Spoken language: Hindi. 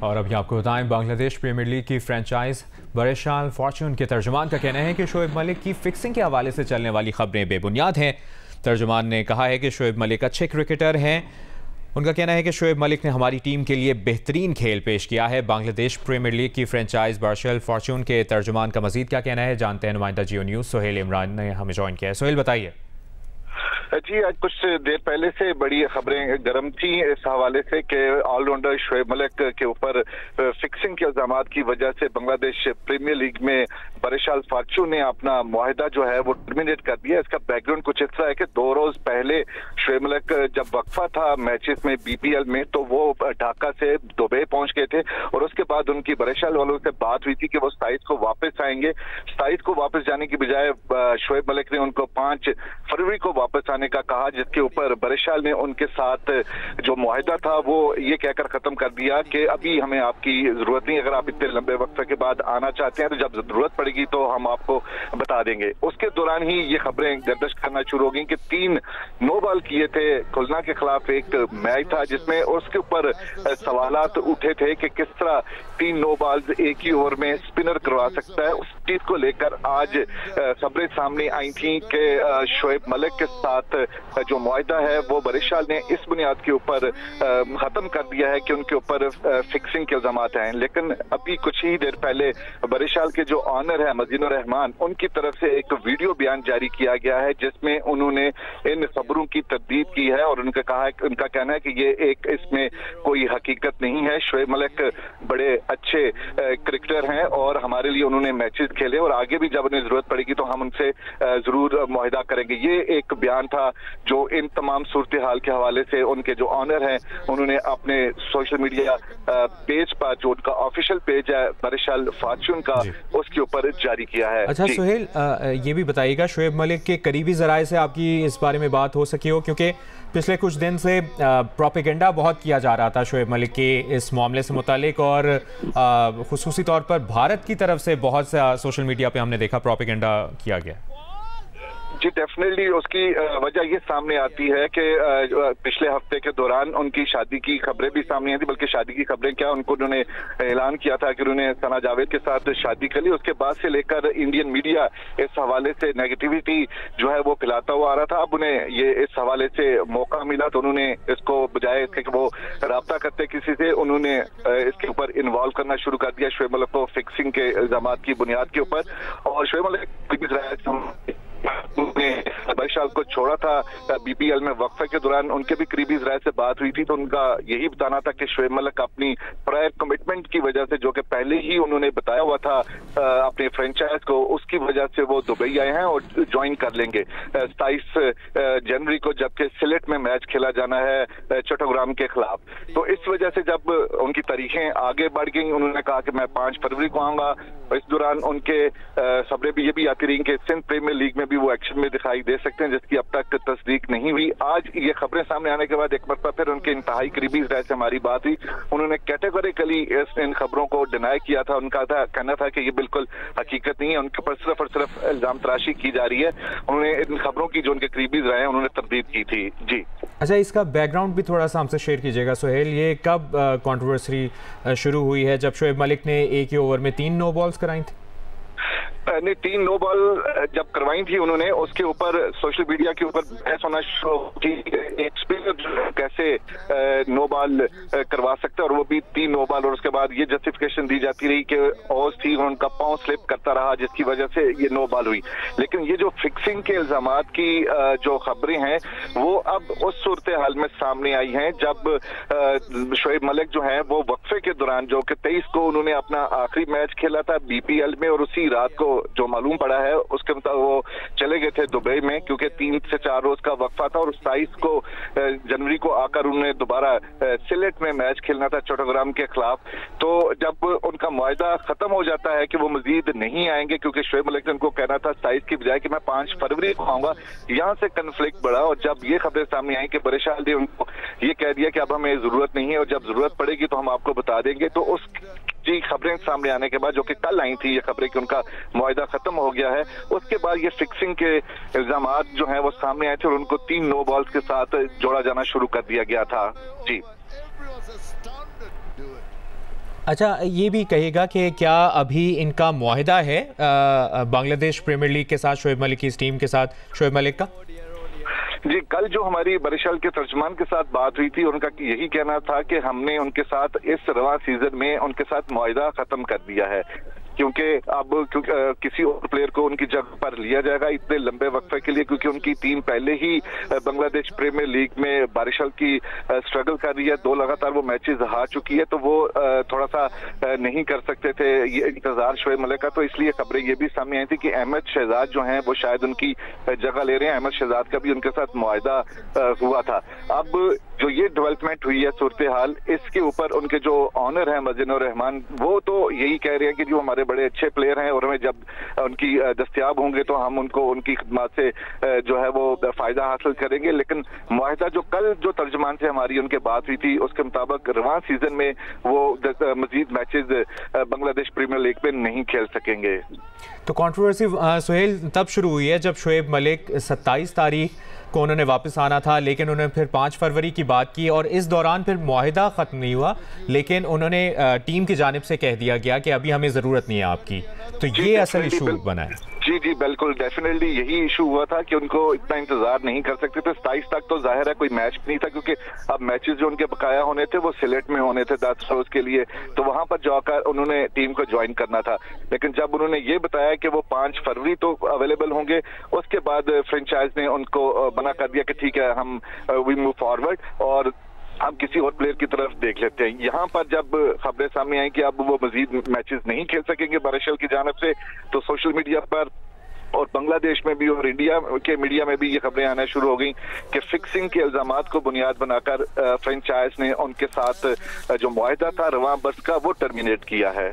और अभी आपको बताएं, बांग्लादेश प्रीमियर लीग की फ्रेंचाइज बरेशाल फॉर्च्यून के तर्जुमान का कहना है कि शोएब मलिक की फिक्सिंग के हवाले से चलने वाली खबरें बेबुनियाद हैं। तर्जुमान ने कहा है कि शोएब मलिक अच्छे क्रिकेटर हैं। उनका कहना है कि शोएब मलिक ने हमारी टीम के लिए बेहतरीन खेल पेश किया है। बांग्लादेश प्रीमियर लीग की फ्रेंचाइज बरेशाल फॉर्च्यून के तर्जुमान का मजीद क्या कहना है, जानते हैं। नुमाइंदा जियो न्यूज़ सोहेल इमरान ने हमें ज्वाइन किया है। सोहेल, बताइए। जी, आज कुछ देर पहले से बड़ी खबरें गर्म थी इस हवाले से कि ऑलराउंडर शोएब मलिक के ऊपर फिक्सिंग के इल्जाम की वजह से बांग्लादेश प्रीमियर लीग में बरेशाल फॉर्च्यून ने अपना मुआहिदा जो है वो टर्मिनेट कर दिया। इसका बैकग्राउंड कुछ इस तरह है कि 2 रोज पहले शोएब मलिक जब वक्फा था मैचेस में बीपीएल में, तो वो ढाका से दुबई पहुंच गए थे और उसके बाद उनकी बरेशाल वालों से बात हुई थी कि वो 27 को वापस आएंगे। 27 को वापस जाने की बजाय शोएब मलिक ने उनको 5 फरवरी को वापस आने का कहा, जिसके ऊपर बरेशाल ने उनके साथ जो मुआहिदा था वो ये कहकर खत्म कर दिया कि अभी हमें आपकी जरूरत नहीं, अगर आप इतने लंबे वक्त के बाद आना चाहते हैं तो जब जरूरत पड़ेगी तो हम आपको बता देंगे। उसके दौरान ही ये खबरें गर्दिश करना शुरू हो गई कि 3 नो बॉल किए थे। खुलना के खिलाफ एक मैच था जिसमें उसके ऊपर सवालात उठे थे कि किस तरह 3 नो बॉल्स एक ही ओवर में स्पिनर करवा सकता है। उस चीज को लेकर आज खबरें सामने आई थी कि शोएब मलिक के साथ जो मुआहिदा है वो बरेशाल ने इस बुनियाद के ऊपर खत्म कर दिया है कि उनके ऊपर फिक्सिंग के इल्जाम हैं। लेकिन अभी कुछ ही देर पहले बरेशाल के जो ऑनर है मजीनुर रहमान, उनकी तरफ से एक वीडियो बयान जारी किया गया है जिसमें उन्होंने इन खबरों की तस्दीक की है और उनका कहना है कि ये एक इसमें कोई हकीकत नहीं है। शोएब मलिक बड़े अच्छे क्रिकेटर हैं और हमारे लिए उन्होंने मैचेस खेले और आगे भी जब उन्हें जरूरत पड़ेगी तो हम उनसे जरूर मुआहिदा करेंगे। ये एक बयान था जो इन तमाम सूरत हाल के हवाले से उनके जो ऑनर हैं उन्होंने अपने सोशल मीडिया पेज पर, जो उनका ऑफिशियल पेज है बरेशाल फॉर्च्यून का, उसके ऊपर जारी किया है। अच्छा सोहेल, ये भी बताइएगा, शोएब मलिक के करीबी जराए से आपकी इस बारे में बात हो सकी हो, क्योंकि पिछले कुछ दिन से प्रोपेगेंडा बहुत किया जा रहा था शोएब मलिक के इस मामले से मुतालिक और खुसूसी तौर पर भारत की तरफ से बहुत सा सोशल मीडिया पे हमने देखा प्रोपेगेंडा किया गया। जी, डेफिनेटली उसकी वजह ये सामने आती है कि पिछले हफ्ते के दौरान उनकी शादी की खबरें भी सामने आई थी। बल्कि शादी की खबरें क्या, उन्होंने ऐलान किया था कि उन्होंने सना जावेद के साथ शादी कर ली। उसके बाद से लेकर इंडियन मीडिया इस हवाले से नेगेटिविटी जो है वो फैलाता हुआ आ रहा था। अब उन्हें ये इस हवाले से मौका मिला तो उन्होंने इसको बजाय इसके कि वो रब्ता करते किसी से, उन्होंने इसके ऊपर इन्वॉल्व करना शुरू कर दिया शोएब मलिक को फिक्सिंग के इल्जाम की बुनियाद के ऊपर। और शोएब मलिक बरेशाल को छोड़ा था बीपीएल में वक्फे के दौरान, उनके भी करीबी जराए से बात हुई थी तो उनका यही बताना था कि शोएब मलिक अपनी प्रायर कमिटमेंट की वजह से, जो कि पहले ही उन्होंने बताया हुआ था अपने फ्रेंचाइज को, उसकी वजह से वो दुबई आए हैं और ज्वाइन कर लेंगे 27 जनवरी को, जबकि सिलेट में मैच खेला जाना है चट्टग्राम के खिलाफ। तो इस वजह से जब उनकी तारीखें आगे बढ़ गई, उन्होंने कहा कि मैं 5 फरवरी को आऊंगा। इस दौरान उनके खबरें भी ये भी आती रही कि सिंध प्रीमियर लीग में भी वो एक्शन में दिखाई दे सकते हैं, जिसकी अब तक तस्दीक नहीं हुई। आज ये खबरें सामने आने के बाद एक मरतबा फिर उनके इंतहाई करीबी जराए से हमारी बात हुई। उन्होंने कैटेगोरिकली इन खबरों को डिनाई किया था। उनका कहना था कि ये बिल्कुल हकीकत नहीं है, उनके ऊपर सिर्फ और सिर्फ इल्जाम तराशी की जा रही है। उन्होंने इन खबरों की जो उनके करीबी जराए हैं उन्होंने तरदीद की थी। जी अच्छा, इसका बैकग्राउंड भी थोड़ा सा हमसे शेयर कीजिएगा सोहेल। ये कब कंट्रोवर्सी शुरू हुई है, जब शोएब मलिक ने एक ही ओवर में 3 नो बॉल्स कराई थी? नहीं, 3 नो बॉल जब करवाई थी उन्होंने, उसके ऊपर सोशल मीडिया के ऊपर बहस होना शुरू की, एक स्पिनर कैसे नो बॉल करवा सकते और वो भी 3 नो बॉल। और उसके बाद ये जस्टिफिकेशन दी जाती रही कि ऑज थी, उनका पांव स्लिप करता रहा जिसकी वजह से ये नो बॉल हुई। लेकिन ये जो फिक्सिंग के इल्जाम की जो खबरें हैं वो अब उस सूरत हाल में सामने आई हैं जब शोएब मलिक जो है वो वक्फे के दौरान, जो कि 23 को उन्होंने अपना आखिरी मैच खेला था बीपीएल में, और उसी रात को जो मालूम पड़ा है उसके मुताबिक वो चले गए थे दुबई में, क्योंकि 3 से 4 रोज का वक्फा था और 27 को जनवरी को आकर उन्हें दोबारा सिलेट में मैच खेलना था चट्टग्राम के खिलाफ। तो जब उनका मुआहिदा खत्म हो जाता है कि वो मजीद नहीं आएंगे, क्योंकि शोएब मलिक ने उनको कहना था 27 की बजाय कि मैं 5 फरवरी को आऊंगा, यहाँ से कन्फ्लिक्ट बढ़ा। और जब ये खबरें सामने आई कि बरेशाल ने उनको ये कह दिया कि अब हमें जरूरत नहीं है और जब जरूरत पड़ेगी तो हम आपको बता देंगे, तो उस जी खबरें सामने आने के बाद, जो कि कल आई थी ये खबरें कि उनका मुआहिदा खत्म हो गया है, उसके बाद ये फिक्सिंग के इल्जाम जो हैं वो सामने आए थे और उनको 3 नो बॉल्स के साथ जोड़ा जाना शुरू कर दिया गया था। जी अच्छा, ये भी कहिएगा कि क्या अभी इनका मुआहिदा है बांग्लादेश प्रीमियर लीग के साथ, शोएब मलिक की इस टीम के साथ, शोएब मलिक का? जी, कल जो हमारी बरिशाल के तर्जमान के साथ बात हुई थी, उनका यही कहना था कि हमने उनके साथ इस रवां सीजन में उनके साथ मुआहिदा खत्म कर दिया है, क्योंकि अब किसी और प्लेयर को उनकी जगह पर लिया जाएगा इतने लंबे वक्फे के लिए, क्योंकि उनकी टीम पहले ही बांग्लादेश प्रीमियर लीग में बारिशल की स्ट्रगल कर रही है, 2 लगातार वो मैचेस हार चुकी है, तो वो थोड़ा सा नहीं कर सकते थे ये इंतजार शोएब मलिक का। तो इसलिए खबरें ये भी सामने आई थी कि अहमद शहजाद जो हैं वो शायद उनकी जगह ले रहे हैं। अहमद शहजाद का भी उनके साथ मुआहिदा हुआ था। अब जो ये डेवलपमेंट हुई है सूरत हाल, इसके ऊपर उनके जो ऑनर हैं मजीनुर रहमान, वो तो यही कह रहे हैं कि जो हमारे बड़े अच्छे प्लेयर हैं और हमें जब उनकी दस्तयाब होंगे तो हम उनको उनकी खिदमत से जो है वो फायदा हासिल करेंगे। लेकिन मुआहिदा जो कल जो तर्जमान से हमारी उनके बात हुई थी, उसके मुताबिक रवां सीजन में वो मजीद मैचेस बांग्लादेश प्रीमियर लीग में नहीं खेल सकेंगे। तो कंट्रोवर्सी सुहेल तब शुरू हुई है जब शोएब मलिक 27 तारीख को उन्होंने वापस आना था, लेकिन उन्होंने फिर 5 फरवरी की बात की और इस दौरान फिर मुआहिदा ख़त्म नहीं हुआ, लेकिन उन्होंने टीम की जानिब से कह दिया गया कि अभी हमें ज़रूरत नहीं है आपकी। तो ये असल इशू बना है। जी बिल्कुल, डेफिनेटली यही इशू हुआ था कि उनको इतना इंतजार नहीं कर सकते थे। 27 तक तो जाहिर है कोई मैच नहीं था, क्योंकि अब मैचेस जो उनके बकाया होने थे वो सिलेट में होने थे 10 रोज के लिए, तो वहां पर जाकर उन्होंने टीम को ज्वाइन करना था। लेकिन जब उन्होंने ये बताया कि वो 5 फरवरी तो अवेलेबल होंगे, उसके बाद फ्रेंचाइज ने उनको मना कर दिया कि ठीक है, हम वी मूव फॉरवर्ड और हम किसी और प्लेयर की तरफ देख लेते हैं। यहाँ पर जब खबरें सामने आई कि अब वो मजीद मैचेस नहीं खेल सकेंगे बारिशल की जानिब से, तो सोशल मीडिया पर और बांग्लादेश में भी और इंडिया के मीडिया में भी ये खबरें आना शुरू हो गई कि फिक्सिंग के इल्जामात को बुनियाद बनाकर फ्रेंचाइज ने उनके साथ जो मुआहिदा था रवां बरस का वो टर्मिनेट किया है।